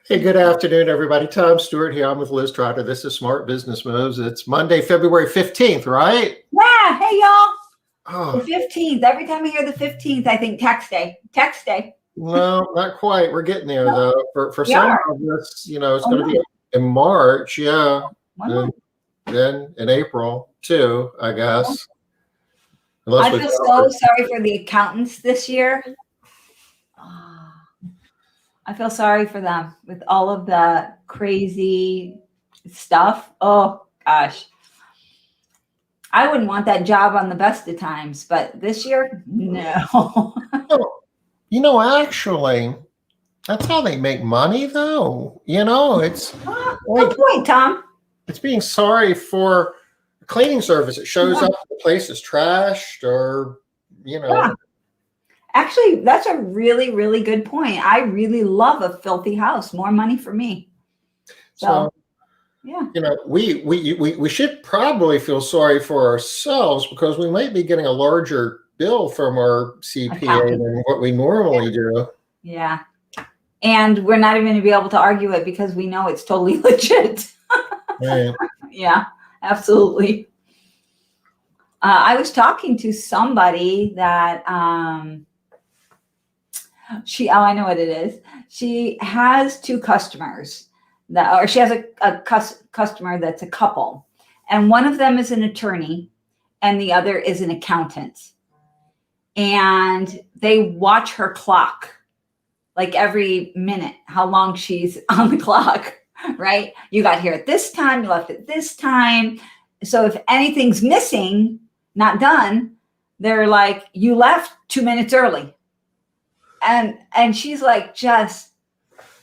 Hey, good afternoon, everybody. Tom Stewart here. I'm with Liz Trotter. This is Smart Business Moves. It's Monday, February 15th, right? Yeah. Hey, y'all. Oh, The 15th. Every time I hear the 15th, I think tax day. Tax day. no, not quite. We're getting there, No, though. For we some are. of us, it's Oh, going to no. be in March, yeah. One And month. then in April, too, I guess. Unless I we feel so sorry for the accountants this year. I feel sorry for them with all of the crazy stuff. Oh, gosh. I wouldn't want that job on the best of times, but this year, no. Actually, that's how they make money, though. It's like Good point, Tom. it's being sorry for cleaning service. It shows up, the place is trashed, or Yeah. Actually, that's a really, really good point. I really love a filthy house. More money for me. So yeah. We should probably feel sorry for ourselves because we might be getting a larger bill from our CPA than what we normally do. Yeah. And we're not even going to be able to argue it because we know it's totally legit. Right. Yeah, absolutely. I was talking to somebody that I know what it is. She has two customers she has a customer that's a couple, and one of them is an attorney and the other is an accountant. And they watch her clock, like every minute, how long she's on the clock, right? You got here at this time, you left at this time. So if anything's missing, not done, they're like, you left 2 minutes early. And she's like just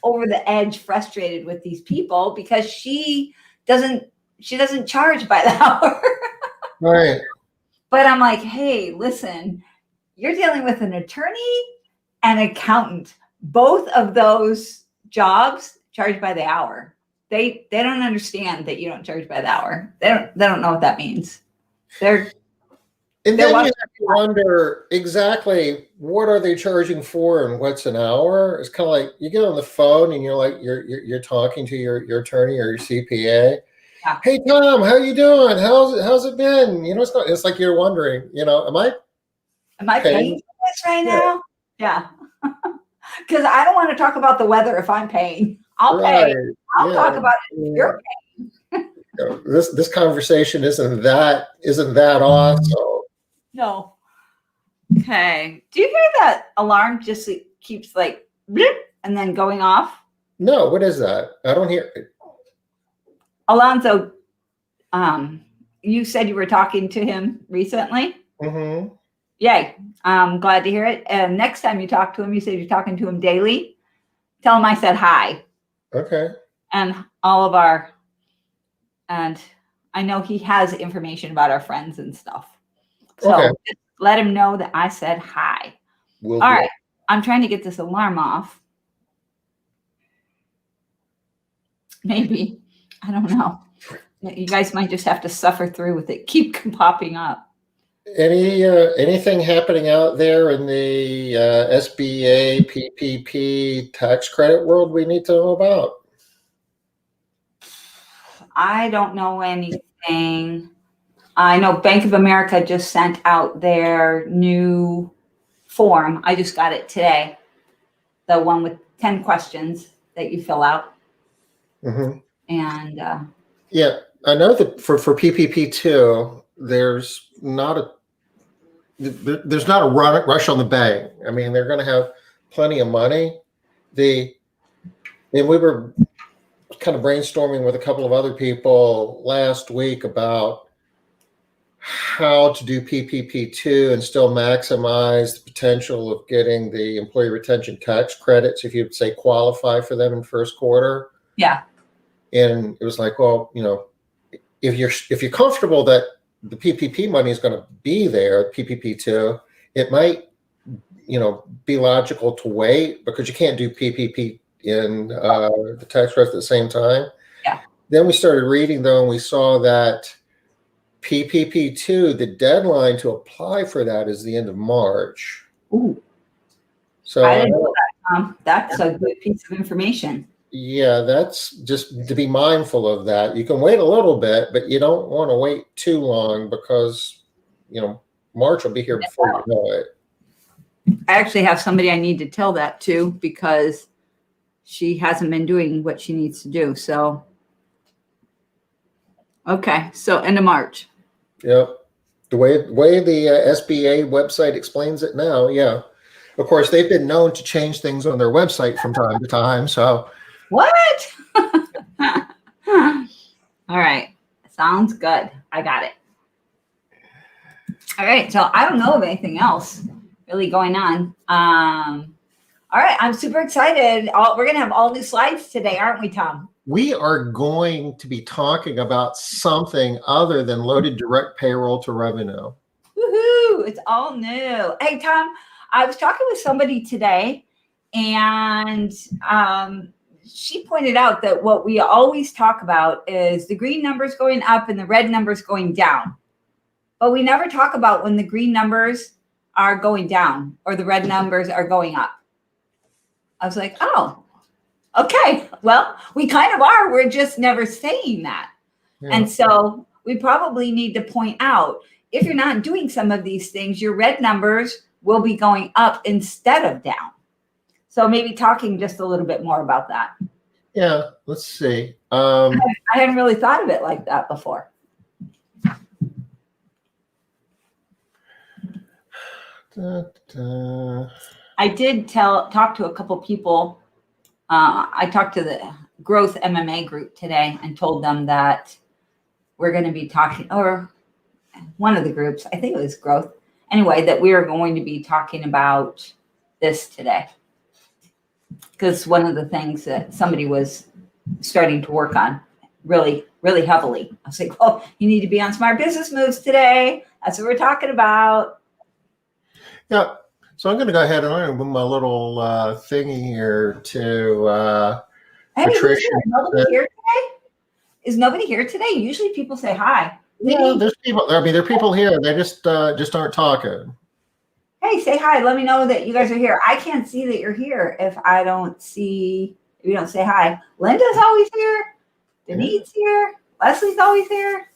over the edge, frustrated with these people because she doesn't charge by the hour. Right. But I'm like, hey, listen, you're dealing with an attorney and accountant. Both of those jobs charge by the hour. They don't understand that you don't charge by the hour. They don't know what that means. And then you have to wonder exactly what are they charging for and what's an hour. It's kind of like you get on the phone and you're like you're talking to your attorney or your CPA. Yeah. Hey Tom, how you doing? How's it been? It's like you're wondering, am I paying for this right now? Yeah. Because I don't want to talk about the weather if I'm paying. I'll pay. I'll talk about it if you're paying. This conversation isn't that awesome. No. Okay. Do you hear that alarm just keeps like bloop and then going off? No, what is that? I don't hear it. Alonzo, you said you were talking to him recently? Mm-hmm. Yay. I'm glad to hear it. And next time you talk to him, you said you're talking to him daily. Tell him I said hi. Okay. And and I know he has information about our friends and stuff. So just let him know that I said hi. All right. I'm trying to get this alarm off. Maybe. I don't know. You guys might just have to suffer through with it. Keep popping up. Anything happening out there in the SBA, PPP tax credit world we need to know about? I don't know anything. I know Bank of America just sent out their new form. I just got it today. The one with 10 questions that you fill out. Mm-hmm. And yeah, I know that for PPP2, there's not a rush on the bank. I mean, they're going to have plenty of money. And we were kind of brainstorming with a couple of other people last week about how to do PPP2 and still maximize the potential of getting the employee retention tax credits if you say qualify for them in first quarter. Yeah. And it was like, well, if you're comfortable that the PPP money is going to be there, PPP2, it might, be logical to wait because you can't do PPP in the tax credit at the same time. Yeah. Then we started reading though, and we saw that PPP2, the deadline to apply for that is the end of March. Ooh. So I didn't know that, That's a good piece of information. Yeah, that's just to be mindful of that. You can wait a little bit, but you don't want to wait too long because, March will be here before you know it. I actually have somebody I need to tell that to because she hasn't been doing what she needs to do. So, okay. So end of March. Yep. The way the SBA website explains it now, yeah. Of course, they've been known to change things on their website from time to time. So, What? All right. Sounds good. I got it. All right. So I don't know of anything else really going on. All right. I'm super excited. We're going to have all new slides today, aren't we, Tom? we are going to be talking about something other than loaded direct payroll to revenue. Woohoo! It's all new. Hey, Tom, I was talking with somebody today, and she pointed out that what we always talk about is the green numbers going up and the red numbers going down. But we never talk about when the green numbers are going down or the red numbers are going up. I was like, oh, okay. Well, we kind of are. We're just never saying that. Yeah. And so we probably need to point out, if you're not doing some of these things, your red numbers will be going up instead of down. So maybe talking just a little bit more about that. Yeah, let's see. I hadn't really thought of it like that before. I did talk to a couple people. I talked to the Growth MMA group today and told them that we're going to be talking, or one of the groups, I think it was Growth, anyway, that we are going to be talking about this today. Because one of the things that somebody was starting to work on really, really heavily. I was like, well, you need to be on Smart Business Moves today. That's what we're talking about. Yeah. So I'm going to go ahead and I'm going to move my little thingy here to Attrition. Nobody here today? Is nobody here today? Usually people say hi. Yeah, there's people. I mean, there are people here. They just aren't talking. Hey, say hi. Let me know that you guys are here. I can't see that you're here if you don't say hi. Linda's always here. Denise's here. Leslie's always here.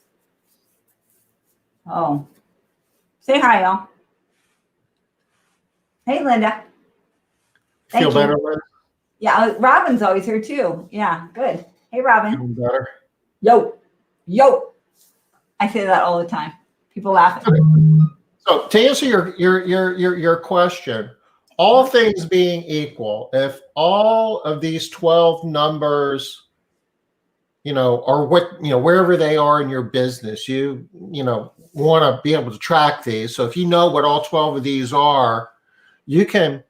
Oh, say hi, y'all. Hey, Linda. Feel better, Linda? Yeah, Robin's always here too. Yeah, good. Hey, Robin. Feeling better. Yo. I say that all the time. People laugh at me. So to answer your question, all things being equal, if all of these 12 numbers, are what, wherever they are in your business, you want to be able to track these. So if you know what all 12 of these are, you can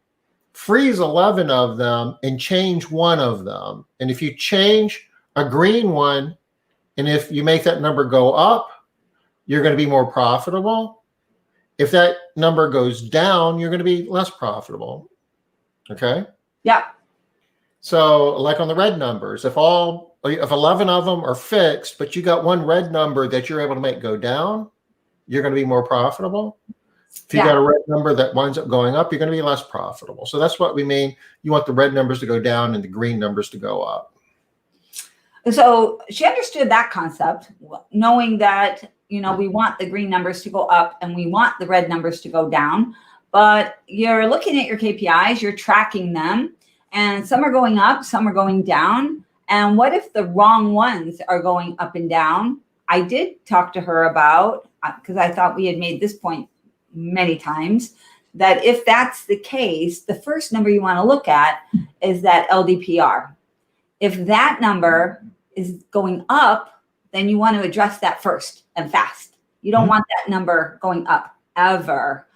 freeze 11 of them and change one of them. And if you change a green one, and if you make that number go up, you're going to be more profitable. If that number goes down, you're going to be less profitable. Okay? Yeah. So like on the red numbers, if 11 of them are fixed, but you got one red number that you're able to make go down, you're going to be more profitable. If you got a red number that winds up going up, you're going to be less profitable. So that's what we mean. You want the red numbers to go down and the green numbers to go up. So she understood that concept, knowing that, we want the green numbers to go up and we want the red numbers to go down. But you're looking at your KPIs, you're tracking them, and some are going up, some are going down. And what if the wrong ones are going up and down? I did talk to her about, because I thought we had made this point many times, that if that's the case, the first number you want to look at is that LDPR. If that number is going up, then you want to address that first and fast. You don't want that number going up ever.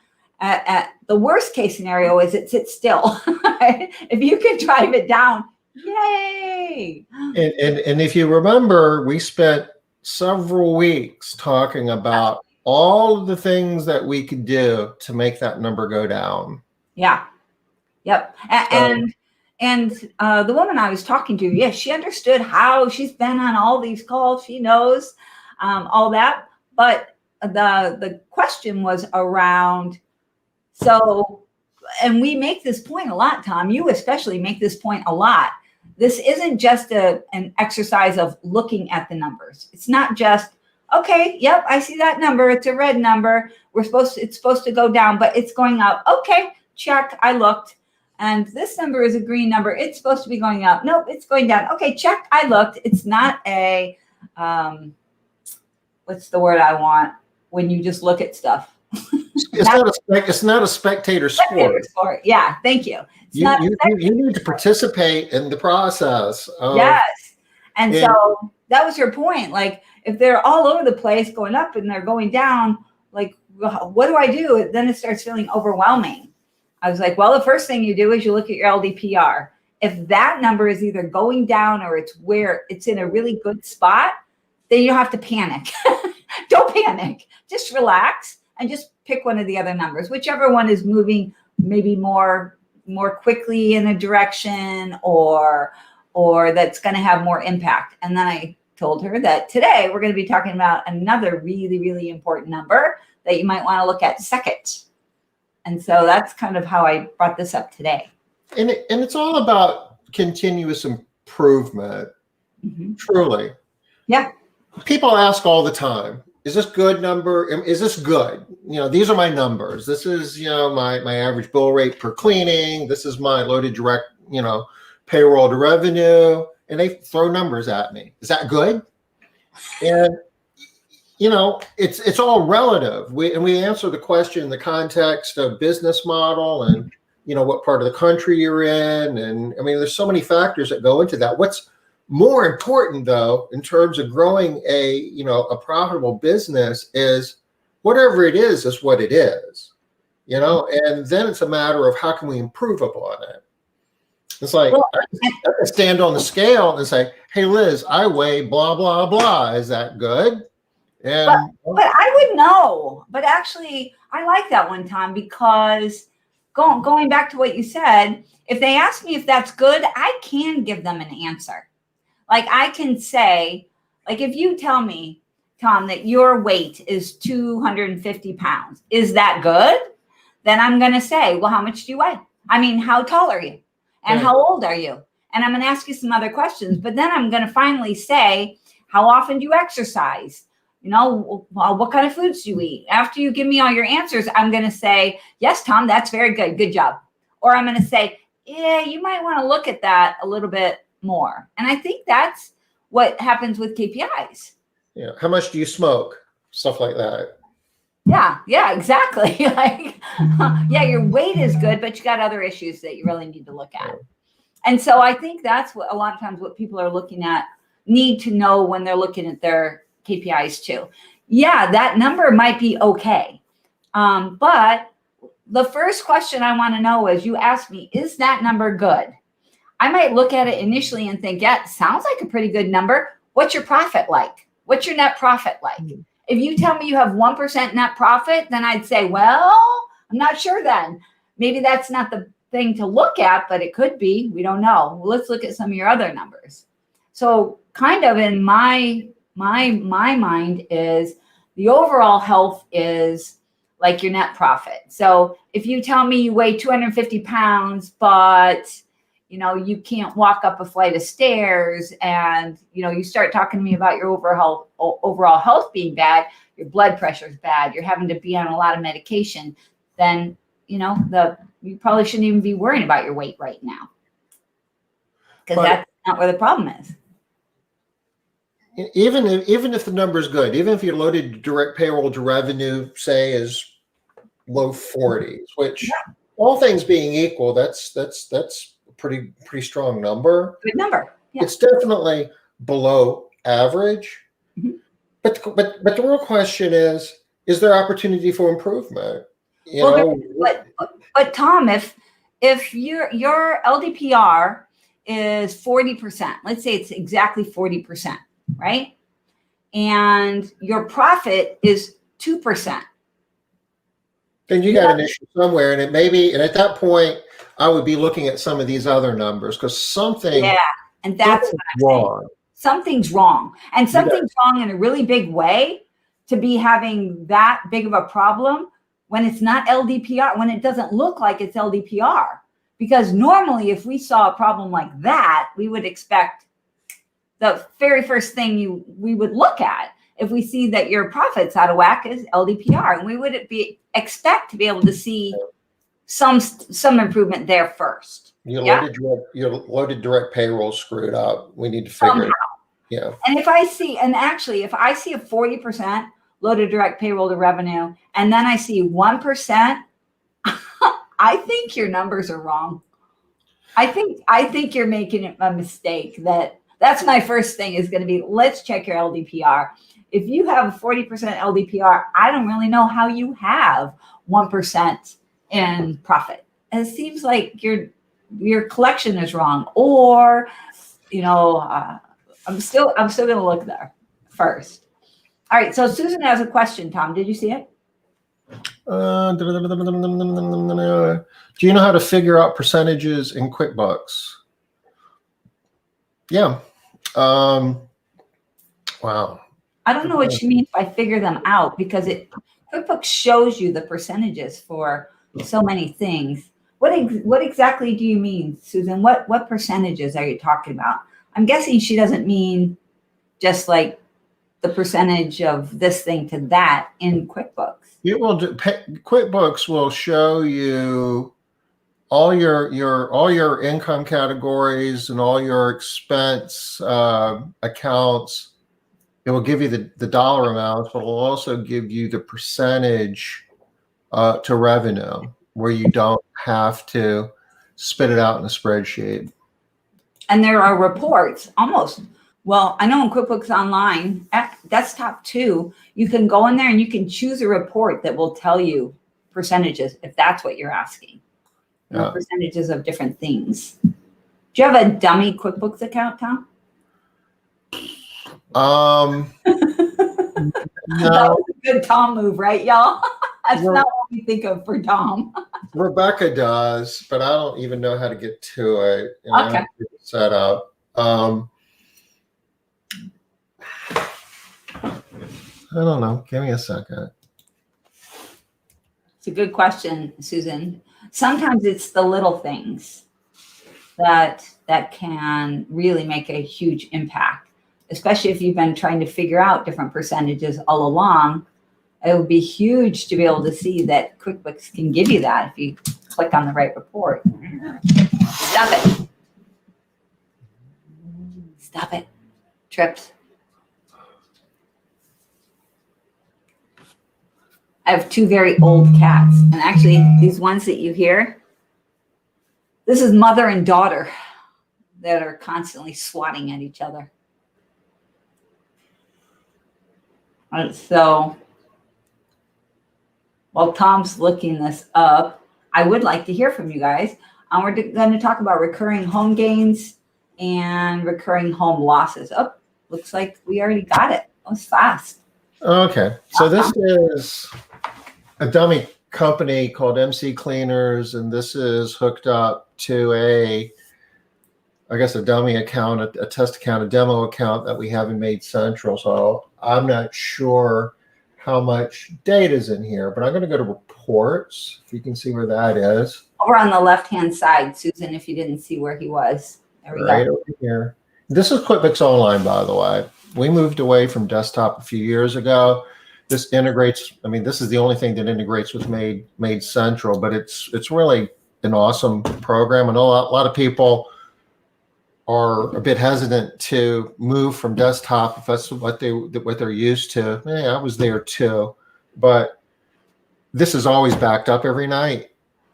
The worst case scenario is it sits still. If you can drive it down, yay. And if you remember, we spent several weeks talking about all of the things that we could do to make that number go down. Yeah. Yep. And the woman I was talking to, yes, she understood how. She's been on all these calls. She knows all that. But the question was around, so and we make this point a lot, Tom, you especially make this point a lot. This isn't just an exercise of looking at the numbers. It's not just, okay, yep, I see that number. It's a red number. It's supposed to go down, but it's going up. Okay, check, I looked. And this number is a green number. It's supposed to be going up. Nope, it's going down. Okay, check, I looked. It's not a, what's the word I want when you just look at stuff? It's not a spectator sport. Yeah, thank you. You need to participate in the process. Yes. And so that was your point. Like, if they're all over the place going up and they're going down, like, what do I do? Then it starts feeling overwhelming. I was like, well, the first thing you do is you look at your LDPR. If that number is either going down or it's in a really good spot, then you don't have to panic. Don't panic. Just relax and just pick one of the other numbers, whichever one is moving maybe more quickly in a direction or that's going to have more impact. And then I told her that today we're going to be talking about another really, really important number that you might want to look at second. And so that's kind of how I brought this up today. And it's all about continuous improvement, truly. Yeah. People ask all the time, is this good number? Is this good? These are my numbers. This is, my average bill rate per cleaning. This is my loaded direct, payroll to revenue. And they throw numbers at me. Is that good? And, it's all relative. We answer the question in the context of business model and, what part of the country you're in. And I mean, there's so many factors that go into that. What's more important, though, in terms of growing a profitable business is whatever it is what it is, and then it's a matter of how can we improve upon it. It's like, I can stand on the scale and say, hey, Liz, I weigh blah, blah, blah. Is that good? And but I would know. But actually, I like that one, Tom, because going back to what you said, if they ask me if that's good, I can give them an answer. Like, I can say, like, if you tell me, Tom, that your weight is 250 pounds, is that good? Then I'm going to say, well, how much do you weigh? I mean, how tall are you? And how old are you? And I'm going to ask you some other questions. But then I'm going to finally say, how often do you exercise? What kind of foods do you eat? After you give me all your answers, I'm going to say, yes, Tom, that's very good. Good job. Or I'm going to say, yeah, you might want to look at that a little bit more. And I think that's what happens with KPIs. Yeah. How much do you smoke? Stuff like that. Yeah, exactly. Like, your weight is good, but you got other issues that you really need to look at. And so I think that's what a lot of times what people are looking at need to know when they're looking at their KPIs too. Yeah, that number might be okay. But the first question I want to know is, you ask me, is that number good? I might look at it initially and think, yeah, sounds like a pretty good number. What's your profit like? What's your net profit like? If you tell me you have 1% net profit, then I'd say, well, I'm not sure then. Maybe that's not the thing to look at, but it could be. We don't know. Well, let's look at some of your other numbers. So kind of in my mind is the overall health is like your net profit. So if you tell me you weigh 250 pounds, but you can't walk up a flight of stairs, and you start talking to me about your overall health being bad, your blood pressure is bad, you're having to be on a lot of medication, then you probably shouldn't even be worrying about your weight right now, because that's not where the problem is. Even if the number is good, even if your loaded direct payroll to revenue, say, is low 40s, which all things being equal, that's pretty strong number. Good number. Yeah. It's definitely below average. But the real question is there opportunity for improvement? But Tom, if your LDPR is 40%, let's say it's exactly 40%, right? And your profit is 2%. Then you got an issue somewhere, and at that point, I would be looking at some of these other numbers, because something. Yeah, and that's what I'm wrong. Saying. Something's wrong, and something's wrong in a really big way to be having that big of a problem when it's not LDPR, when it doesn't look like it's LDPR. Because normally if we saw a problem like that, we would expect the very first thing we would look at if we see that your profit's out of whack is LDPR. And we would expect to be able to see some improvement there first. Your loaded direct payroll screwed up. We need to figure it out. Yeah. And if I see a 40% loaded direct payroll to revenue, and then I see 1%, I think your numbers are wrong. I think you're making a mistake. That's my first thing is going to be, let's check your LDPR. If you have 40% LDPR, I don't really know how you have 1% in profit. And it seems like your collection is wrong, or I'm still going to look there first. All right. So Susan has a question. Tom, did you see it? Do you know how to figure out percentages in QuickBooks? Yeah. Wow. I don't know what she means by figure them out, because QuickBooks shows you the percentages for so many things. What exactly do you mean, Susan? What percentages are you talking about? I'm guessing she doesn't mean just like the percentage of this thing to that in QuickBooks. QuickBooks will show you all your income categories and all your expense accounts. It will give you the dollar amounts, but it will also give you the percentage to revenue, where you don't have to spit it out in a spreadsheet. And there are reports almost. Well, I know in QuickBooks Online, at desktop 2, you can go in there and you can choose a report that will tell you percentages, if that's what you're asking. Yeah. Percentages of different things. Do you have a dummy QuickBooks account, Tom? No. That was a good Tom move, right, y'all? That's not what we think of for Tom. Rebecca does, but I don't even know how to get to it. Okay. I have to get it set up. I don't know. Give me a second. It's a good question, Susan. Sometimes it's the little things that can really make a huge impact, especially if you've been trying to figure out different percentages all along. It would be huge to be able to see that QuickBooks can give you that if you click on the right report. Stop it. Stop it. Trips. I have 2 very old cats. And actually, these ones that you hear, this is mother and daughter that are constantly swatting at each other. So while Tom's looking this up, I would like to hear from you guys. We're going to talk about recurring home gains and recurring home losses. Oh, looks like we already got it. That was fast. Okay. So this is a dummy company called MC Cleaners, and this is hooked up to a dummy account, a test account, a demo account that we have in Made Central. So I'm not sure how much data is in here, but I'm going to go to reports, if you can see where that is. Over on the left-hand side, Susan, if you didn't see where he was. There we go. Right over here. This is QuickBooks Online, by the way. We moved away from desktop a few years ago. This integrates, this is the only thing that integrates with Made Central, but it's really an awesome program. I know a lot of people are a bit hesitant to move from desktop if that's what they're used to. I was there too, but this is always backed up every night.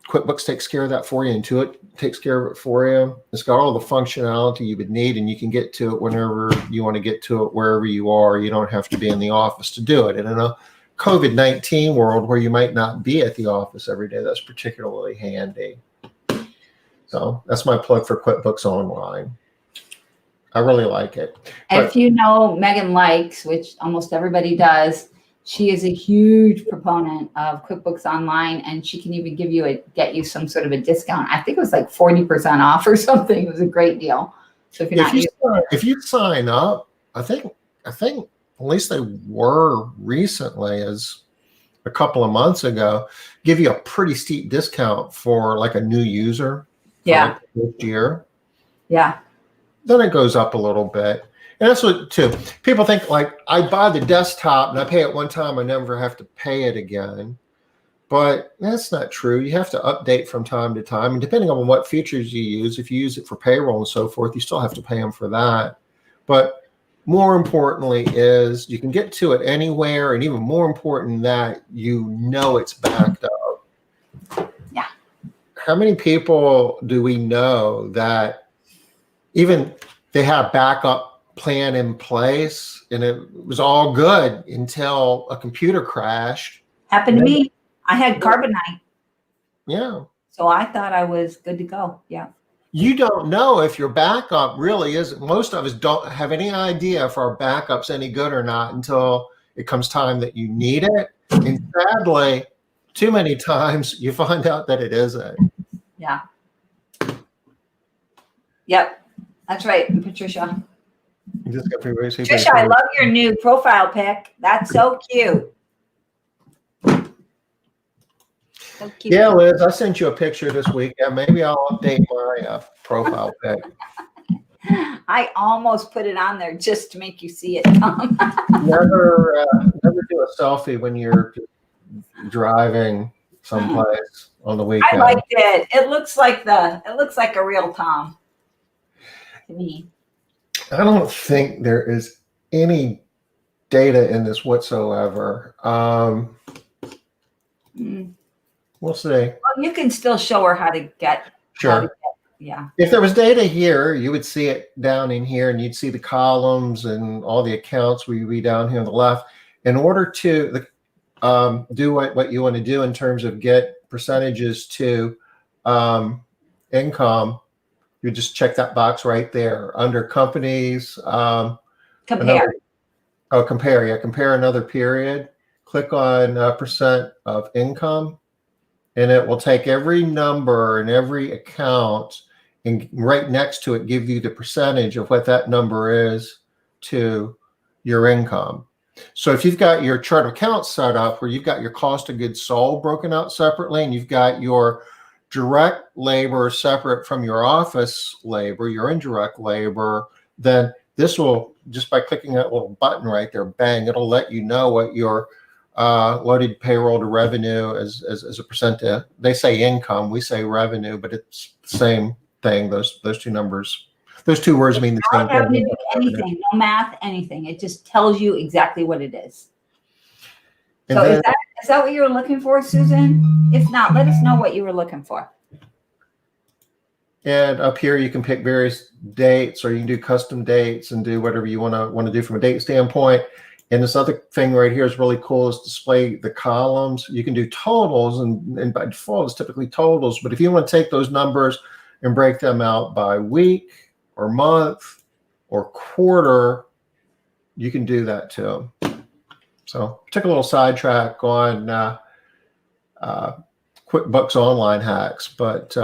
QuickBooks takes care of that for you. Intuit takes care of it for you. It's got all the functionality you would need, and you can get to it whenever you want to get to it, wherever you are. You don't have to be in the office to do it. And in a COVID-19 world where you might not be at the office every day, that's particularly handy. So that's my plug for QuickBooks Online. I really like it. And if you know Megan Likes, which almost everybody does, she is a huge proponent of QuickBooks Online, and she can even get you some sort of a discount. I think it was like 40% off or something. It was a great deal. So if you sign up, I think at least they were recently as a couple of months ago, give you a pretty steep discount for like a new user. Yeah. Like the first year. Yeah. Then it goes up a little bit. And that's what too. People think like I buy the desktop and I pay it one time, I never have to pay it again. But that's not true. You have to update from time to time. And depending on what features you use, if you use it for payroll and so forth, you still have to pay them for that. But more importantly is you can get to it anywhere. And even more important than that, you know it's backed up. Yeah. How many people do we know that even they have backup plan in place and it was all good until a computer crashed? Happened to me. I had Carbonite. Yeah. So I thought I was good to go. Yeah. You don't know if your backup really is. Most of us don't have any idea if our backup's any good or not until it comes time that you need it. And sadly, too many times you find out that it isn't. Yeah. Yep. That's right, Patricia. You just got to be Patricia, I love your new profile pic. That's so cute. So cute. Yeah, Liz, I sent you a picture this weekend. Maybe I'll update my profile pic. I almost put it on there just to make you see it, Tom. Never do a selfie when you're driving someplace on the weekend. I liked it. It looks like a real Tom to me. I don't think there is any data in this whatsoever. We'll see. Well, you can still show her how to get. Sure. Yeah. If there was data here, you would see it down in here and you'd see the columns and all the accounts would be down here on the left. In order to do what you want to do in terms of get percentages to income, you just check that box right there under companies. Compare. Compare. Yeah, compare another period. Click on percent of income, and it will take every number and every account and right next to it give you the percentage of what that number is to your income. So if you've got your chart of accounts set up where you've got your cost of goods sold broken out separately and you've got your direct labor separate from your office labor, your indirect labor, then this will, just by clicking that little button right there, bang, it'll let you know what your loaded payroll to revenue as a percent of, they say income, we say revenue, but it's the same thing. Those two numbers, those two words mean the same thing. Having to do anything, no math, anything. It just tells you exactly what it is. And So then, is that what you were looking for, Susan? If not, let us know what you were looking for. and up here you can pick various dates, or you can do custom dates and do whatever you want to do from a date standpoint. And this other thing right here is really cool, is display the columns. You can do totals, and by default it's typically totals. But if you want to take those numbers and break them out by week or month or quarter, you can do that too. So took a little sidetrack on QuickBooks online hacks, but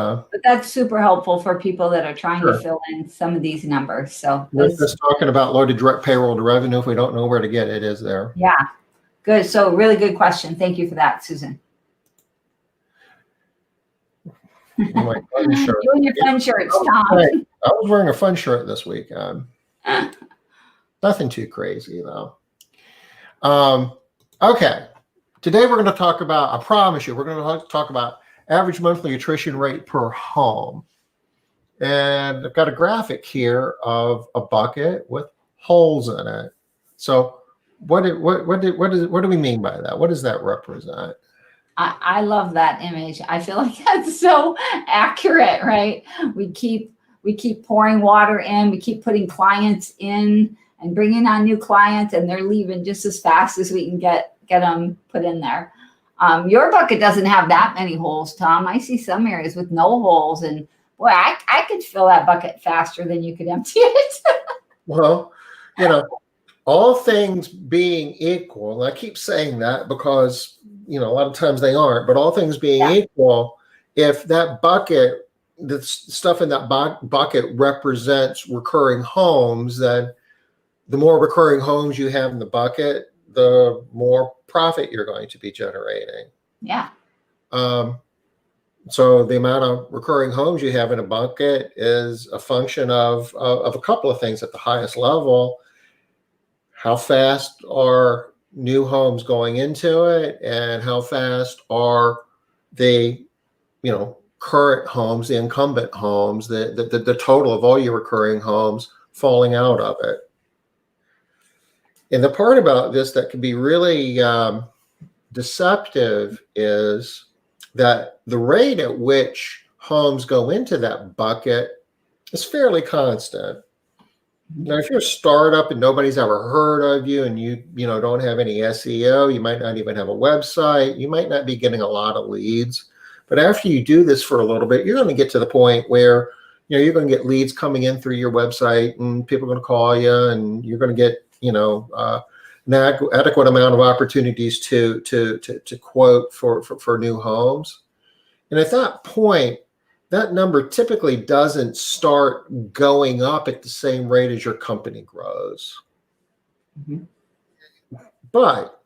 that's super helpful for people that are trying Sure. to fill in some of these numbers. So we're just talking about loaded direct payroll to revenue. If we don't know where to get it, is there. yeah, good. So really good question. Thank you for that, Susan. My fun shirt. You and your fun shirts, Tom. Hey, I was wearing a fun shirt this weekend. Nothing too crazy though. Okay. Today we're going to talk about, I promise you, we're going to talk about average monthly attrition rate per home. And I've got a graphic here of a bucket with holes in it. So what do we mean by that? What does that represent? I love that image. I feel like that's so accurate, right? We keep pouring water in, we keep putting clients in and bringing on new clients, and they're leaving just as fast as we can get them put in there. Your bucket doesn't have that many holes, Tom. I see some areas with no holes, and boy, I could fill that bucket faster than you could empty it. Well, all things being equal, and I keep saying that because, a lot of times they aren't, but all things being equal, if that bucket, the stuff in that bucket represents recurring homes, then the more recurring homes you have in the bucket, the more profit you're going to be generating. Yeah. So the amount of recurring homes you have in a bucket is a function of a couple of things at the highest level. How fast are new homes going into it, and how fast are the, current homes, the incumbent homes, the total of all your recurring homes falling out of it. And the part about this that can be really deceptive is that the rate at which homes go into that bucket is fairly constant. Now, if you're a startup and nobody's ever heard of you, and you don't have any SEO, you might not even have a website, you might not be getting a lot of leads. But after you do this for a little bit, you're going to get to the point where you're going to get leads coming in through your website, and people are going to call you, and you're going to get an adequate amount of opportunities to quote for new homes. And at that point, that number typically doesn't start going up at the same rate as your company grows. But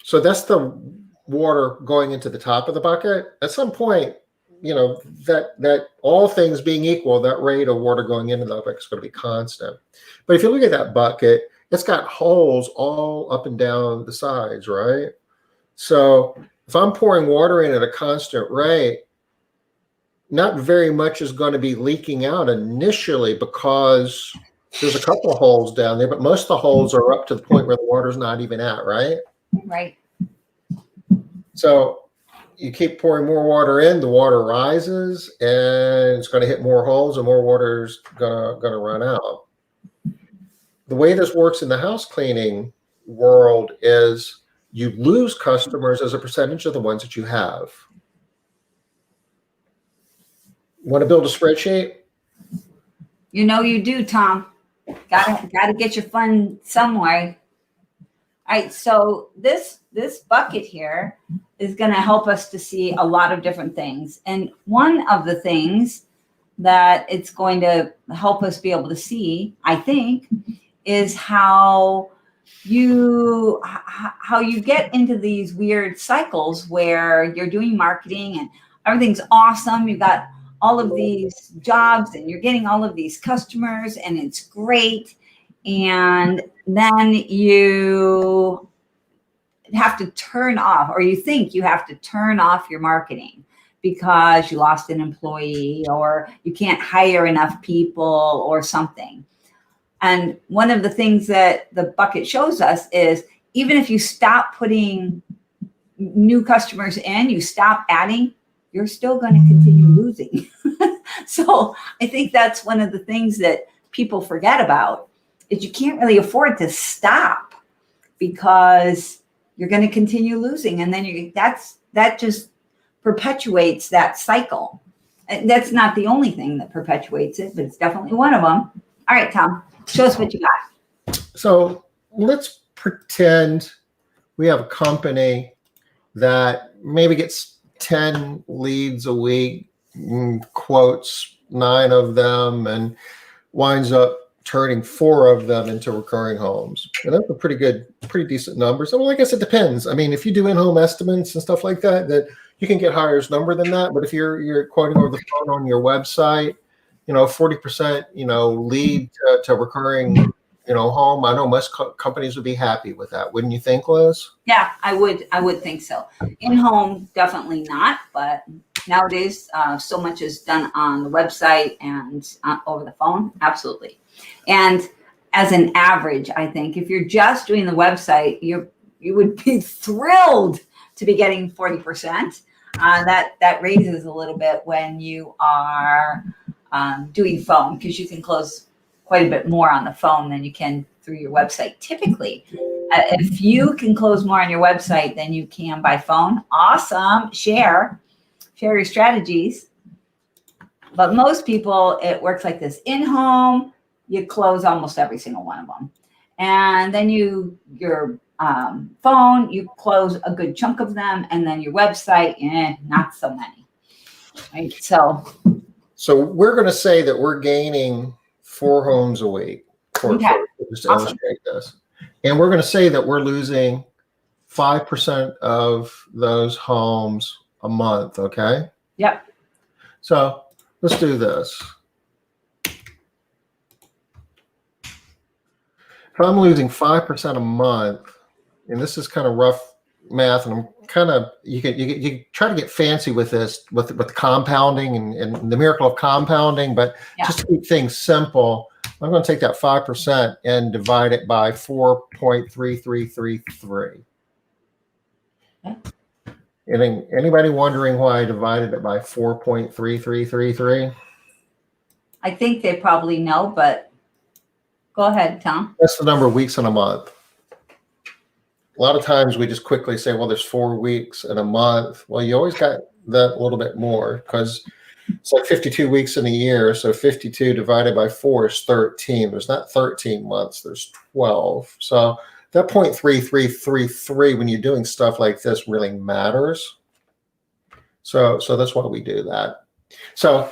so that's the water going into the top of the bucket. At some point, that all things being equal, that rate of water going into the bucket is going to be constant. But if you look at that bucket, it's got holes all up and down the sides, right? So if I'm pouring water in at a constant rate, not very much is going to be leaking out initially, because there's a couple of holes down there, but most of the holes are up to the point where the water's not even at, right? Right. So you keep pouring more water in, the water rises, and it's going to hit more holes, and more water's going to run out. The way this works in the house cleaning world is you lose customers as a percentage of the ones that you have. Want to build a spreadsheet? You do, Tom. Gotta get your fun some way. All right, so this bucket here is going to help us to see a lot of different things. And one of the things that it's going to help us be able to see, I think, is how you get into these weird cycles where you're doing marketing and everything's awesome. You've got all of these jobs and you're getting all of these customers and it's great. And then you have to turn off, or you think you have to turn off your marketing because you lost an employee or you can't hire enough people or something. And one of the things that the bucket shows us is even if you stop putting new customers in, you stop adding, you're still going to continue losing. So I think that's one of the things that people forget about, is you can't really afford to stop because you're going to continue losing. And then that just perpetuates that cycle. And that's not the only thing that perpetuates it, but it's definitely one of them. All right, Tom, show us what you got. So let's pretend we have a company that maybe gets 10 leads a week, quotes 9 of them, and winds up turning 4 of them into recurring homes. And that's a pretty decent number. So, well, I guess it depends. I mean, if you do in-home estimates and stuff like that, that you can get higher number than that. But if you're quoting over the phone on your website, 40%, lead to recurring, home, I know most companies would be happy with that. Wouldn't you think, Liz? Yeah, I would think so. In-home, definitely not, but nowadays, so much is done on the website and over the phone. Absolutely. And as an average, I think if you're just doing the website, you would be thrilled to be getting 40%. That raises a little bit when you are doing phone, because you can close quite a bit more on the phone than you can through your website. Typically, if you can close more on your website than you can by phone, awesome. Share your strategies. But most people, it works like this. In-home, you close almost every single one of them. And then your phone, you close a good chunk of them. And then your website, not so many. Right? So we're going to say that we're gaining 4 homes a week, okay. just to Awesome. illustrate this. And we're going to say that we're losing 5% of those homes a month, okay? Yep. So let's do this. If I'm losing 5% a month, and this is kind of rough math, and I'm kind of, you try to get fancy with this, with compounding and the miracle of compounding, but just to keep things simple, I'm going to take that 5% and divide it by 4.3333. Anybody wondering why I divided it by 4.3333? I think they probably know, but go ahead, Tom. That's the number of weeks in a month. A lot of times we just quickly say, well, there's 4 weeks in a month. Well, you always got that a little bit more because it's like 52 weeks in a year. So 52 divided by 4 is 13. There's not 13 months, there's 12. So that 0.3333, when you're doing stuff like this, really matters. So that's why we do that. So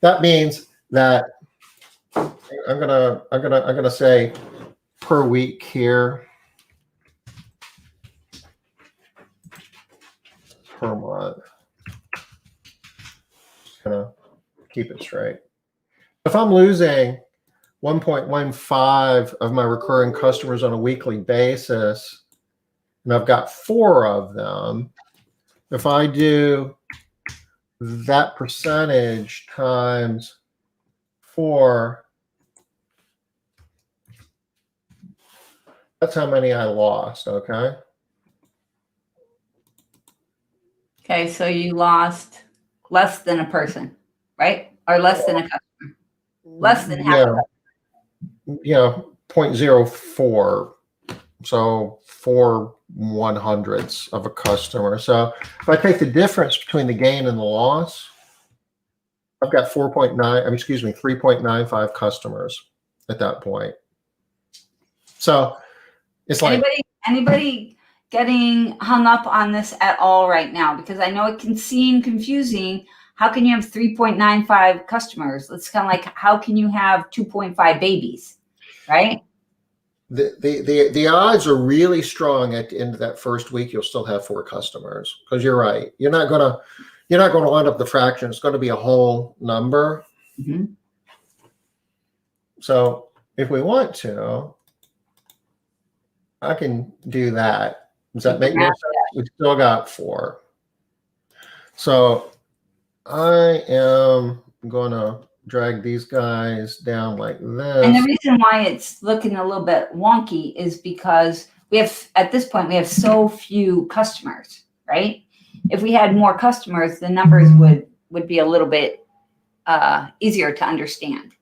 that means that I'm gonna say per week here, per month. Just gonna keep it straight. If I'm losing 1.15 of my recurring customers on a weekly basis, and I've got 4 of them, if I do that percentage times 4, that's how many I lost, okay? Okay, so you lost less than a person, right? Or less than a customer. Less than half a customer. Yeah, 0.04. So 4/100ths of a customer. So if I take the difference between the gain and the loss, I've got 3.95 customers at that point. So it's like anybody getting hung up on this at all right now? Because I know it can seem confusing. How can you have 3.95 customers? It's kind of like, how can you have 2.5 babies, right? The odds are really strong at the end of that first week. You'll still have 4 customers because you're right. You're not gonna wind up the fraction. It's going to be a whole number. Mm-hmm. So if we want to, I can do that. Does that make more sense? We still got 4. So I am going to drag these guys down like this. And the reason why it's looking a little bit wonky is because at this point, we have so few customers, right? If we had more customers, the numbers would be a little bit easier to understand.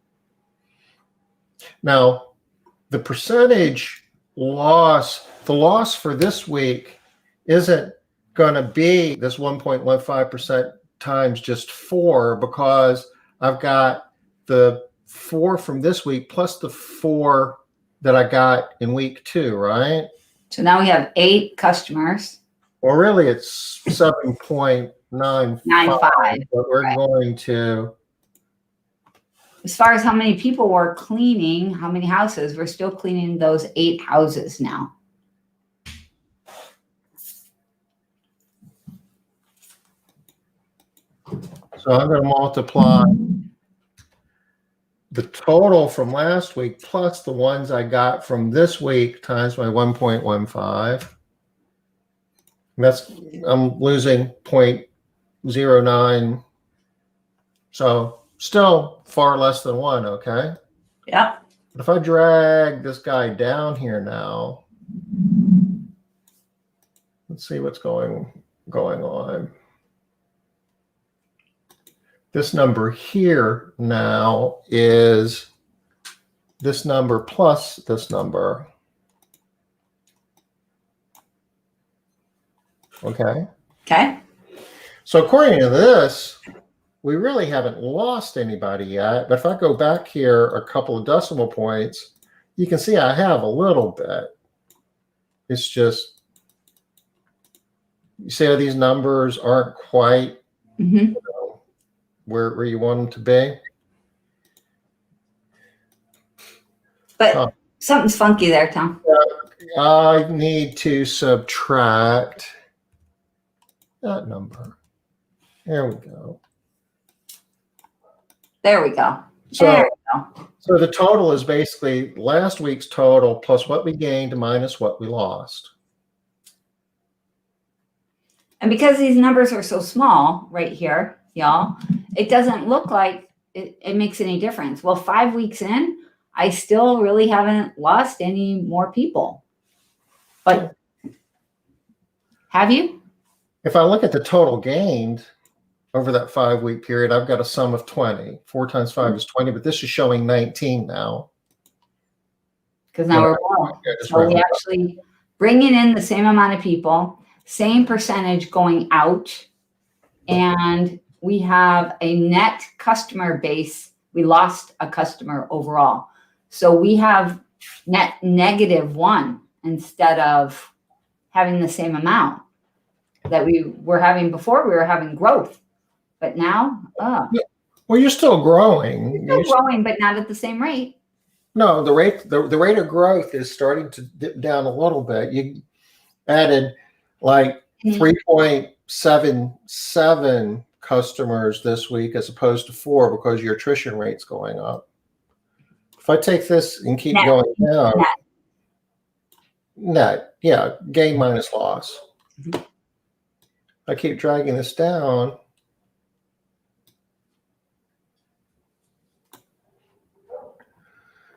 Now, the percentage loss, the loss for this week isn't going to be this 1.15% times just 4, because I've got the 4 from this week plus the 4 that I got in week 2, right? So now we have 8 customers. Well, really it's 7.95, but we're going to, as far as how many people we're cleaning, how many houses, we're still cleaning those 8 houses now. So I'm going to multiply the total from last week plus the ones I got from this week times my 1.15. That's, I'm losing 0.09. So still far less than 1, okay? Yep. But if I drag this guy down here now, let's see what's going on. This number here now is this number plus this number. Okay. Okay. So according to this, we really haven't lost anybody yet. But if I go back here a couple of decimal points, you can see I have a little bit. It's just, you see how these numbers aren't quite where you want them to be. But Something's funky there, Tom. I need to subtract that number. There we go. There we go. So, There we go. so the total is basically last week's total plus what we gained minus what we lost. And because these numbers are so small right here, y'all, it doesn't look like it makes any difference. Well, 5 weeks in, I still really haven't lost any more people. But have you? If I look at the total gained over that 5 week period, I've got a sum of 20. 4 times 5 is 20, but this is showing 19 now. Because now we're growing. So we actually bringing in the same amount of people, same percentage going out, and we have a net customer base. We lost a customer overall. So we have net -1 instead of having the same amount that we were having before. We were having growth, but now, well, you're still growing. You're still growing, but not at the same rate. No, the rate of growth is starting to dip down a little bit. You added like 3.77 customers this week as opposed to 4 because your attrition rate's going up. If I take this and keep going down, net, yeah, gain minus loss. Mm-hmm. I keep dragging this down.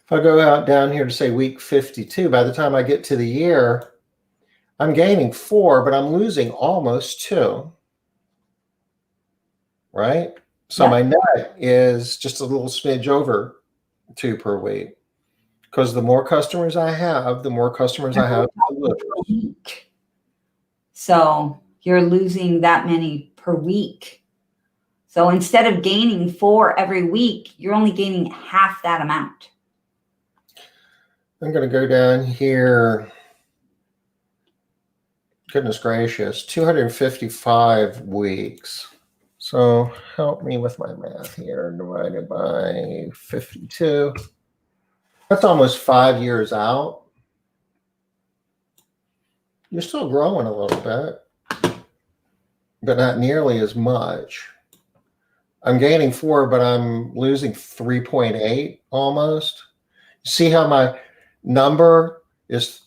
If I go out down here to say week 52, by the time I get to the year, I'm gaining 4, but I'm losing almost 2. Right? So my net is just a little smidge over 2 per week. Because the more customers I have, the more customers I have to lose. So you're losing that many per week. So instead of gaining 4 every week, you're only gaining half that amount. I'm going to go down here. Goodness gracious, 255 weeks. So help me with my math here. Divided by 52. That's almost 5 years out. You're still growing a little bit, but not nearly as much. I'm gaining 4, but I'm losing 3.8 almost. See how my number is?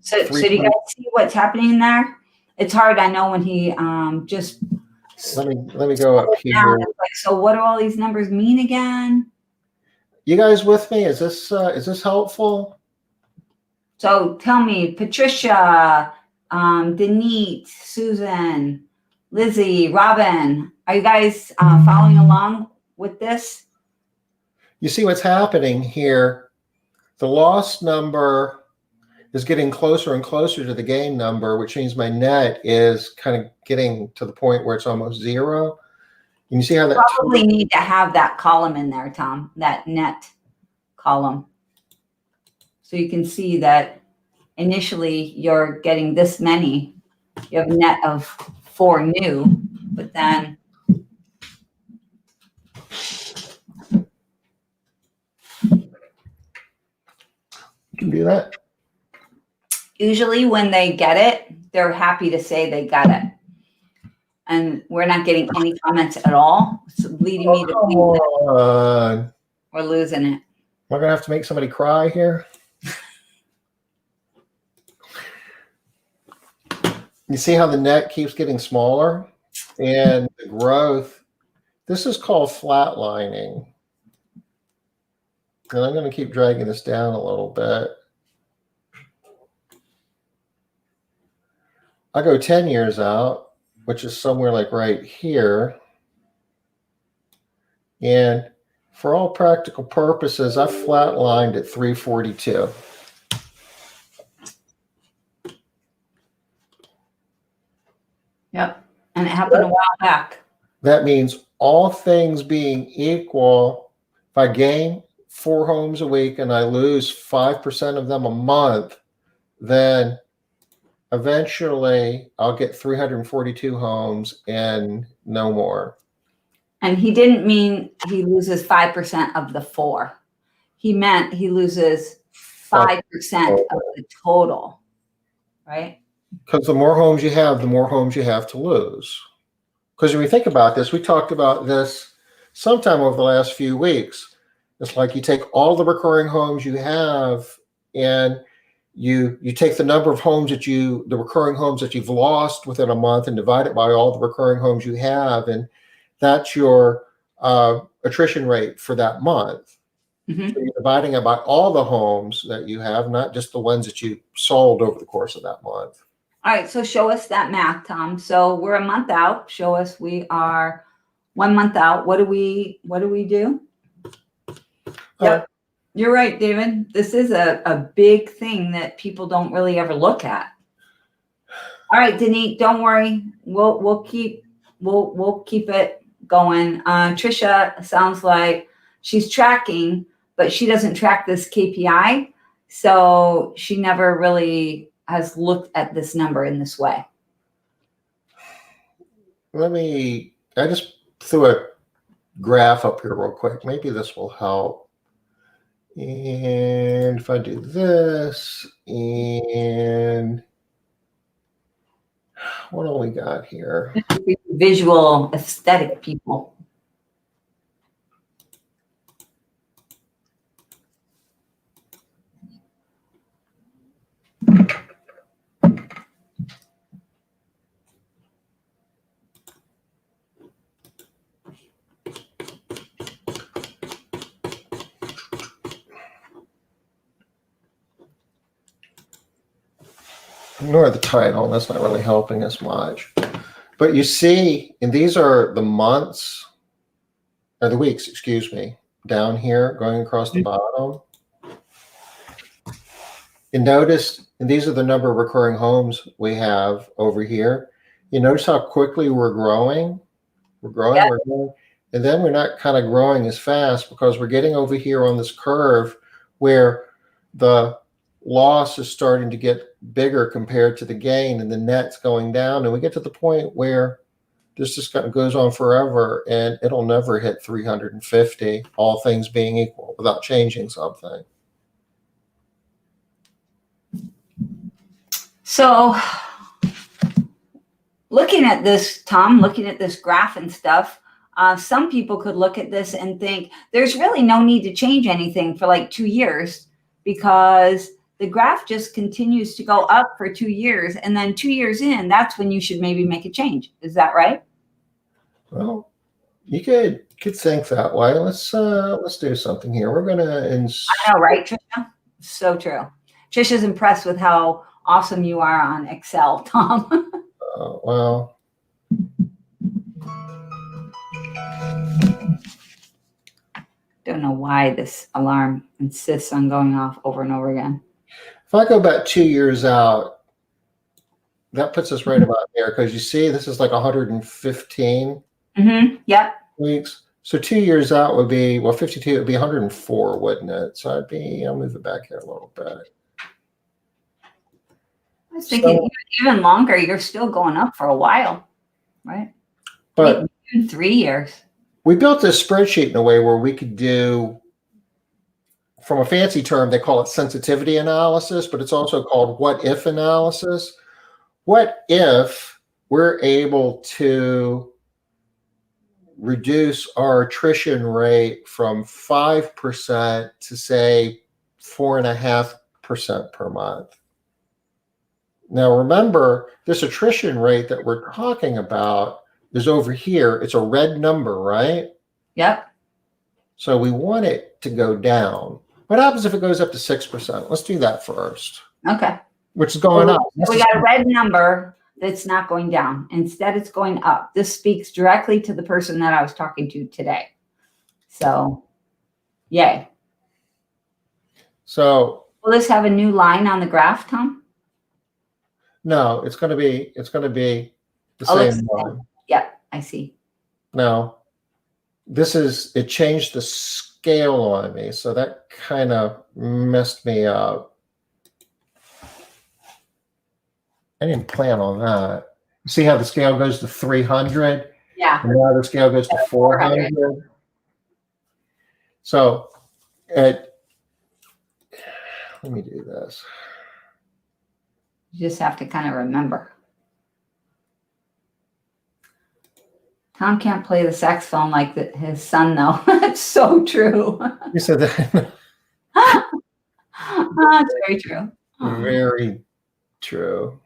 So do you guys see what's happening there? It's hard, I know, when he just. Let me go up here. Like, so what do all these numbers mean again? You guys with me? Is this helpful? So tell me, Patricia, Denise, Susan, Lizzie, Robin, are you guys following along with this? You see what's happening here? The loss number is getting closer and closer to the gain number, which means my net is kind of getting to the point where it's almost 0. And you see how that probably need to have that column in there, Tom, that net column. So you can see that initially you're getting this many. You have a net of 4 new, but then you can do that. Usually when they get it, they're happy to say they got it. And we're not getting any comments at all. It's leading me to think that we're losing it. Am I going to have to make somebody cry here? You see how the net keeps getting smaller? And the growth, this is called flatlining. And I'm going to keep dragging this down a little bit. I go 10 years out, which is somewhere like right here. And for all practical purposes, I flatlined at 342. Yep. And it happened a while back. That means all things being equal, if I gain 4 homes a week and I lose 5% of them a month, then eventually I'll get 342 homes and no more. And he didn't mean he loses 5% of the 4. He meant he loses 5% of the total, right? Because the more homes you have, the more homes you have to lose. Because when we think about this, we talked about this sometime over the last few weeks. It's like you take all the recurring homes you have and you take the number of homes the recurring homes that you've lost within a month and divide it by all the recurring homes you have. And that's your attrition rate for that month. Mm-hmm. So you're dividing it by all the homes that you have, not just the ones that you sold over the course of that month. All right, so show us that math, Tom. So we're a month out. Show us we are 1 month out. What do we do? Yep. You're right, David. This is a big thing that people don't really ever look at. All right, Denise, don't worry. We'll keep it going. Trisha sounds like she's tracking, but she doesn't track this KPI, so she never really has looked at this number in this way. I just threw a graph up here real quick. Maybe this will help. And if I do this, and what do we got here? Visual aesthetic people. Ignore the title, that's not really helping us much. But you see, and these are the months, or the weeks, excuse me, down here going across the bottom. And notice, and these are the number of recurring homes we have over here. You notice how quickly we're growing? We're growing, Yep. we're growing. And then we're not kind of growing as fast because we're getting over here on this curve where the loss is starting to get bigger compared to the gain, and the net's going down, and we get to the point where this just kind of goes on forever and it'll never hit 350, all things being equal, without changing something. So looking at this, Tom, looking at this graph and stuff, some people could look at this and think there's really no need to change anything for like 2 years, because the graph just continues to go up for 2 years, and then 2 years in, that's when you should maybe make a change. Is that right? Well, you could think that way. Let's do something here. We're gonna I know, right, Trisha? So true. Trisha's impressed with how awesome you are on Excel, Tom. well, don't know why this alarm insists on going off over and over again. if I go back 2 years out, that puts us right about there, because you see this is like 115 Yep. weeks. So 2 years out would be, well, 52, it would be 104, wouldn't it? So I'll move it back here a little bit. I was thinking even longer, you're still going up for a while, right? But maybe 3 years. we built this spreadsheet in a way where we could do, from a fancy term, they call it sensitivity analysis, but it's also called what if analysis. What if we're able to reduce our attrition rate from 5% to say 4.5% per month? Now remember, this attrition rate that we're talking about is over here. It's a red number, right? Yep. So we want it to go down. What happens if it goes up to 6%? Let's do that first. Okay. Which is going up. So we got a red number that's not going down. Instead, it's going up. This speaks directly to the person that I was talking to today. So, yay. So will this have a new line on the graph, Tom? No, it's going to be the same line. Yep, I see. Now, it changed the scale on me, so that kind of messed me up. I didn't plan on that. See how the scale goes to 300? Yeah. And now the scale goes to 400. Let me do this. You just have to kind of remember. Tom can't play the saxophone like his son, though. It's so true. You said that. It's very true. Very true.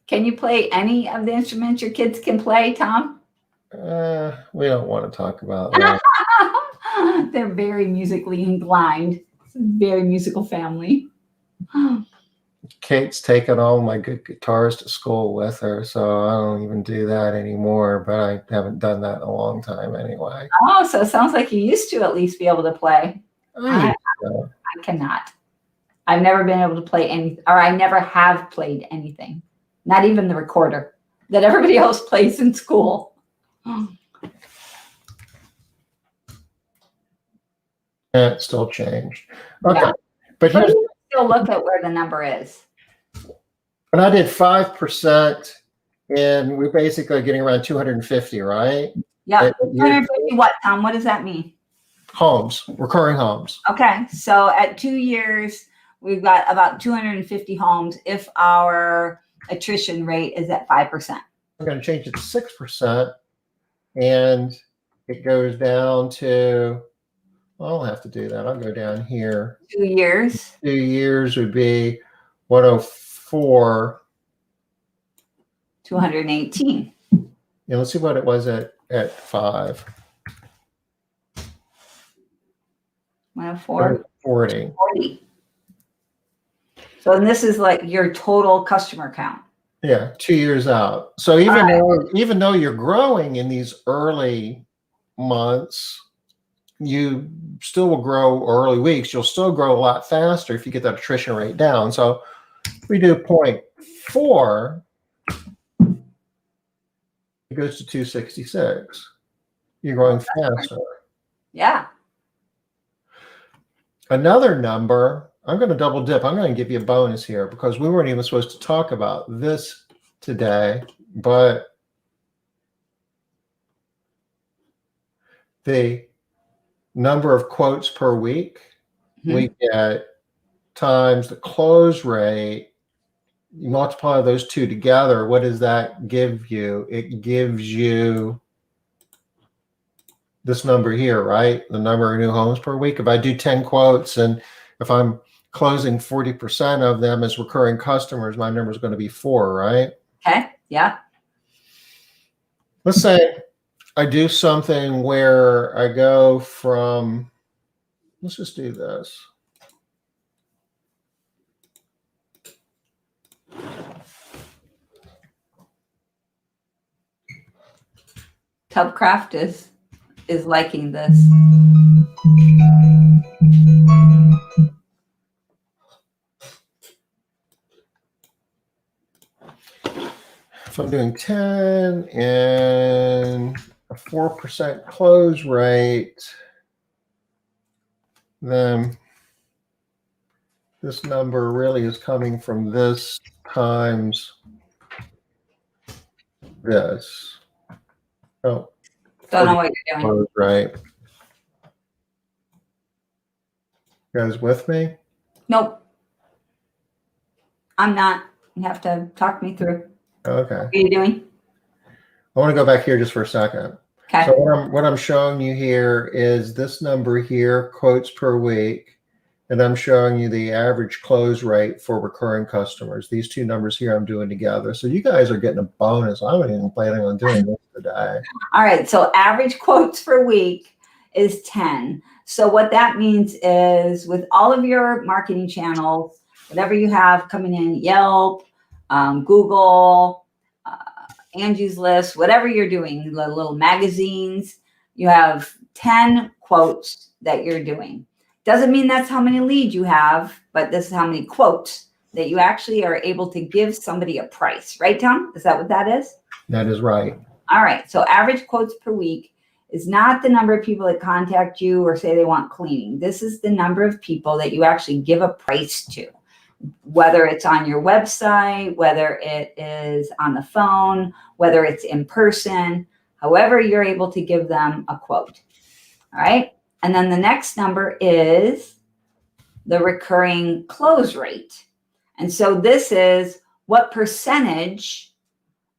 Can you play any of the instruments your kids can play, Tom? We don't want to talk about that. They're very musically inclined. It's a very musical family. Kate's taken all my good guitars to school with her, so I don't even do that anymore, but I haven't done that in a long time anyway. Oh, so it sounds like you used to at least be able to play. I cannot. I've never been able to play anything, or I never have played anything, not even the recorder that everybody else plays in school. It still changed. Okay. Yeah. But But here's, you still look at where the number is. when I did 5%, and we're basically getting around 250, right? Yeah. Year 250 what, Tom? What does that mean? homes, recurring homes. Okay. So at 2 years, we've got about 250 homes if our attrition rate is at 5%. I'm going to change it to 6%, and it goes down to, well, I'll have to do that. I'll go down here. 2 years. 2 years would be 104. 218. Yeah, let's see what it was at 5. 104. 40. 40. So and this is like your total customer count. Yeah, 2 years out. So even though you're growing in these early months, you still will grow early weeks. You'll still grow a lot faster if you get that attrition rate down. So if we do 0.4, it goes to 266. You're growing faster. Yeah. Another number, I'm going to double dip. I'm going to give you a bonus here because we weren't even supposed to talk about this today, but the number of quotes per week, we get times the close rate. You multiply those two together. What does that give you? It gives you this number here, right? The number of new homes per week. If I do 10 quotes and if I'm closing 40% of them as recurring customers, my number is going to be 4, right? Okay. Yeah. Let's say I do something where I go from, let's just do this. Tubcraft is liking this. If I'm doing 10 and a 4% close rate, then this number really is coming from this times this. Oh, Don't know what you're doing. close rate. You guys with me? Nope. I'm not. You have to talk me through. Okay. What are you doing? I want to go back here just for a second. Okay. So what I'm showing you here is this number here, quotes per week, and I'm showing you the average close rate for recurring customers. These two numbers here I'm doing together. So you guys are getting a bonus. I wasn't even planning on doing this today. All right. So average quotes per week is 10. So what that means is with all of your marketing channels, whatever you have coming in, Yelp, Google, Angie's List, whatever you're doing, the little magazines, you have 10 quotes that you're doing. Doesn't mean that's how many leads you have, but this is how many quotes that you actually are able to give somebody a price. Right, Tom? Is that what that is? That is right. All right. So average quotes per week is not the number of people that contact you or say they want cleaning. This is the number of people that you actually give a price to, whether it's on your website, whether it is on the phone, whether it's in person, however you're able to give them a quote. All right. And then the next number is the recurring close rate. And so this is what percentage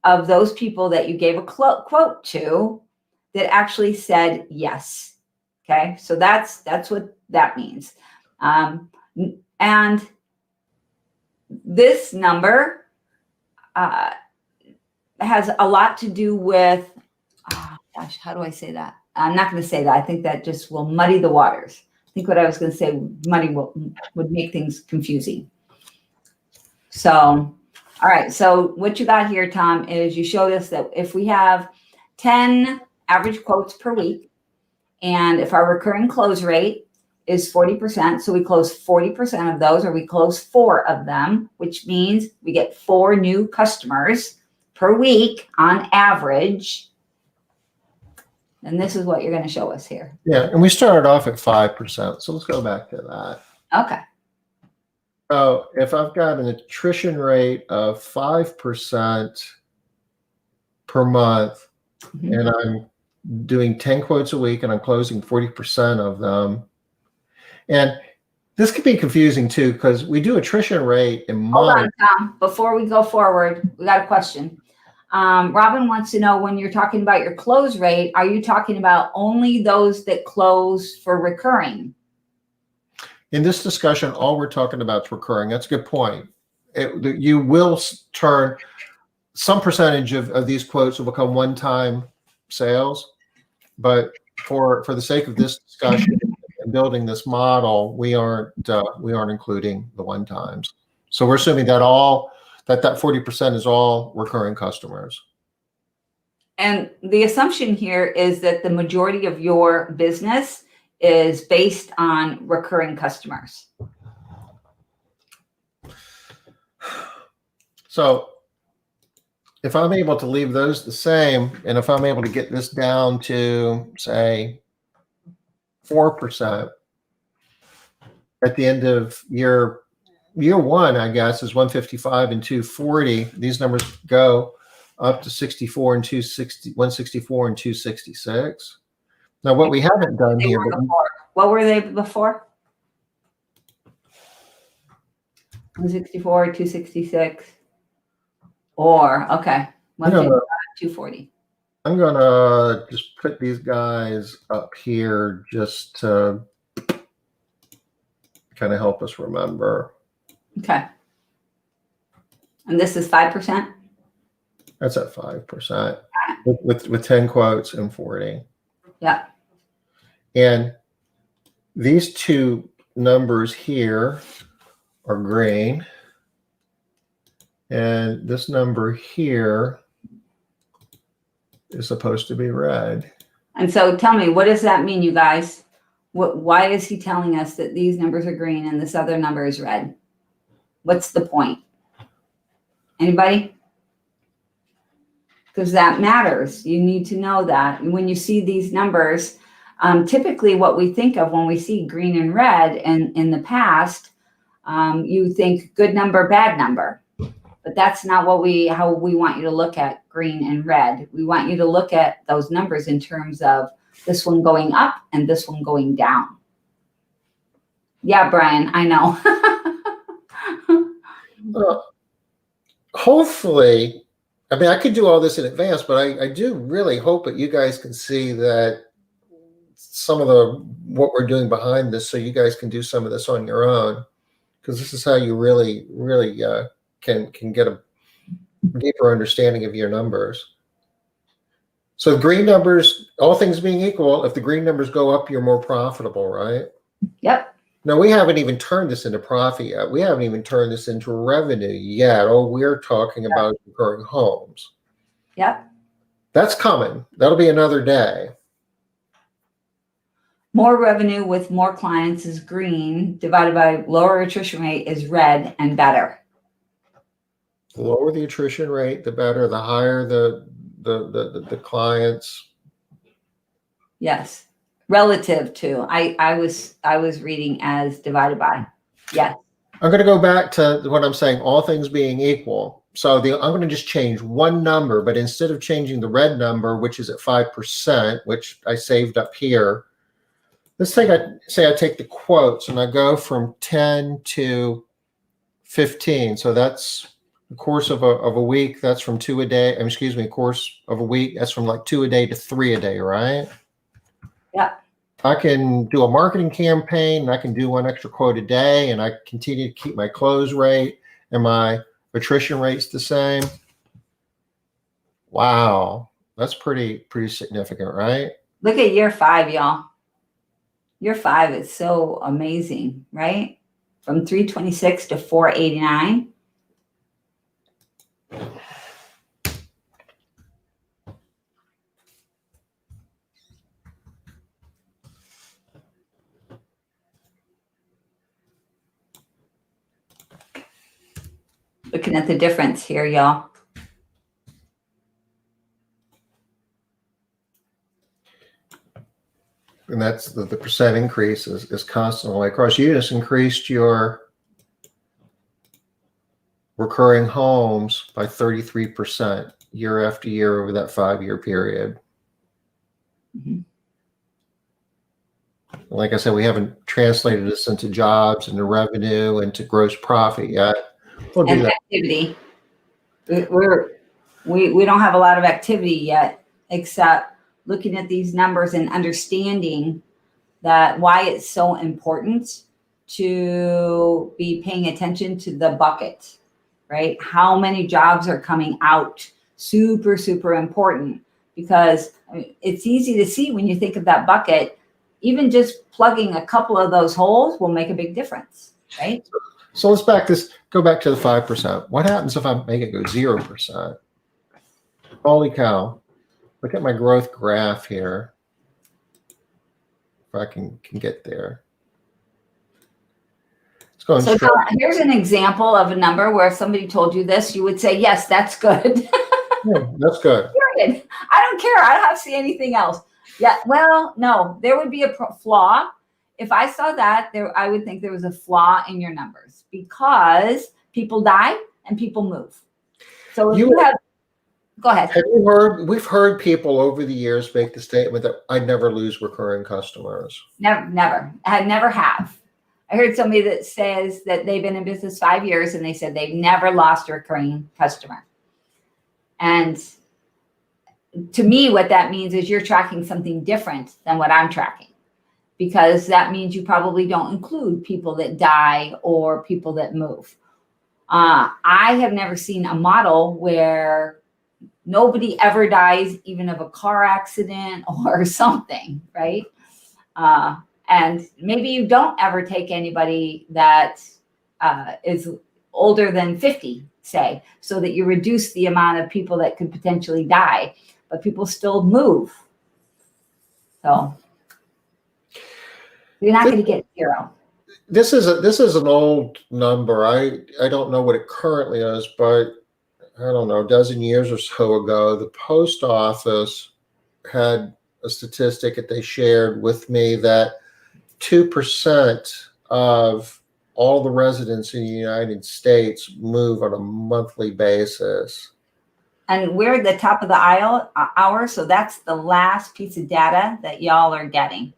of those people that you gave a quote to that actually said yes. Okay, so that's what that means. And this number has a lot to do with, gosh, how do I say that? I'm not going to say that. I think that just will muddy the waters. I think what I was going to say, would make things confusing. So, all right. So what you got here, Tom, is you showed us that if we have 10 average quotes per week, and if our recurring close rate is 40%, so we close 40% of those, or we close 4 of them, which means we get 4 new customers per week on average. And this is what you're going to show us here. Yeah, and we started off at 5%, so let's go back to that. Okay. So if I've got an attrition rate of 5% per month, and I'm doing 10 quotes a week and I'm closing 40% of them, and this could be confusing too, because we do attrition rate in months. Hold on, Tom. Before we go forward, we got a question. Robin wants to know, when you're talking about your close rate, are you talking about only those that close for recurring? In this discussion, all we're talking about is recurring. That's a good point. You will turn some percentage of these quotes will become one-time sales, but for the sake of this discussion and building this model, we aren't including the one-times. So we're assuming that that 40% is all recurring customers. And the assumption here is that the majority of your business is based on recurring customers. So if I'm able to leave those the same, and if I'm able to get this down to, say, 4% at the end of year one, I guess, is 155 and 240. These numbers go up to 64 and 164 and 266. Now, what we haven't done here. What were they before? 164, 266, or okay, 240. I'm gonna just put these guys up here just to kind of help us remember. Okay. And this is 5%? That's at 5% with 10 quotes and 40. Yeah. And these two numbers here are green. And this number here is supposed to be red. And so tell me, what does that mean, you guys? Why is he telling us that these numbers are green and this other number is red? What's the point? Anybody? Because that matters. You need to know that. When you see these numbers, typically what we think of when we see green and red in the past, you think good number, bad number. But that's not how we want you to look at green and red. We want you to look at those numbers in terms of this one going up and this one going down. Yeah, Brian, I know. Hopefully, I mean, I could do all this in advance, but I do really hope that you guys can see that some of what we're doing behind this, so you guys can do some of this on your own, because this is how you really can get a deeper understanding of your numbers. So green numbers, all things being equal, if the green numbers go up, you're more profitable, right? Yep. Now, we haven't even turned this into profit yet. We haven't even turned this into revenue yet. Oh, we're talking about recurring homes. Yep. That's coming. That'll be another day. More revenue with more clients is green, divided by lower attrition rate is red and better. The lower the attrition rate, the better. The higher the clients. Yes. Relative to, I was reading as divided by. Yes. I'm going to go back to what I'm saying, all things being equal. So I'm going to just change one number, but instead of changing the red number, which is at 5%, which I saved up here, let's say I take the quotes and I go from 10 to 15. So that's the course of a week. That's from 2 a day. Excuse me, course of a week. That's from like 2 a day to 3 a day, right? Yeah. I can do a marketing campaign and I can do one extra quote a day and I continue to keep my close rate and my attrition rates the same. Wow. That's pretty significant, right? Look at year 5, y'all. Year 5 is so amazing, right? From 326 to 489. Looking at the difference here, y'all. And that's the percent increase is constantly across. You just increased your recurring homes by 33% year after year over that 5-year period. Mm-hmm. Like I said, we haven't translated this into jobs, into revenue, into gross profit yet. We'll do And that. activity. We don't have a lot of activity yet, except looking at these numbers and understanding that why it's so important to be paying attention to the bucket, right? How many jobs are coming out? Super, super important, because it's easy to see when you think of that bucket. Even just plugging a couple of those holes will make a big difference, right? So let's go back to the 5%. What happens if I make it go 0%? Holy cow. Look at my growth graph here. If I can get there. It's going So straight. here's an example of a number where if somebody told you this, you would say, yes, that's good. Yeah, that's good. Period. I don't care. I don't have to see anything else. Yeah. Well, no, there would be a flaw. If I saw that, I would think there was a flaw in your numbers, because people die and people move. So if you have, go ahead. Have you heard? We've heard people over the years make the statement that I never lose recurring customers. Never. I never have. I heard somebody that says that they've been in business 5 years and they said they've never lost a recurring customer. And to me, what that means is you're tracking something different than what I'm tracking, because that means you probably don't include people that die or people that move. I have never seen a model where nobody ever dies, even of a car accident or something, right? And maybe you don't ever take anybody that is older than 50, say, so that you reduce the amount of people that could potentially die, but people still move. So you're not going to get 0. This is an old number. I don't know what it currently is, but I don't know, a dozen years or so ago, the post office had a statistic that they shared with me that 2% of all the residents in the United States move on a monthly basis. And we're at the top of the hour, so that's the last piece of data that y'all are getting.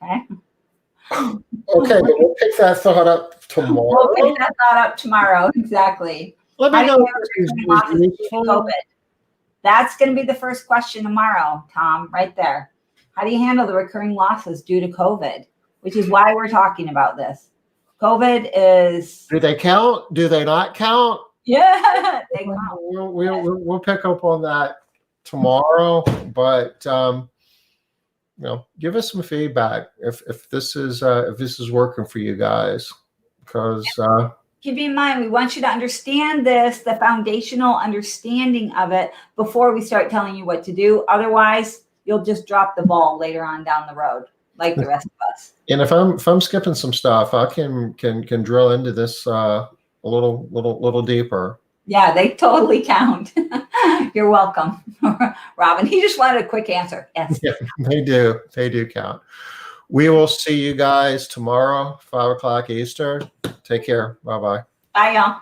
Okay. Okay, but we'll pick that thought up tomorrow. We'll pick that thought up tomorrow. Exactly. Let me know if this is COVID. That's going to be the first question tomorrow, Tom, right there. How do you handle the recurring losses due to COVID? Which is why we're talking about this. COVID is... Do they count? Do they not count? Yeah, they count. We'll pick up on that tomorrow, but give us some feedback if this is working for you guys, because keep in mind, we want you to understand this, the foundational understanding of it, before we start telling you what to do. Otherwise, you'll just drop the ball later on down the road, like the rest of us. And if I'm skipping some stuff, I can drill into this a little deeper. Yeah, they totally count. You're welcome, Robin. He just wanted a quick answer. Yes. Yeah, they do count. We will see you guys tomorrow, 5 o'clock Eastern. Take care. Bye-bye. Bye, y'all.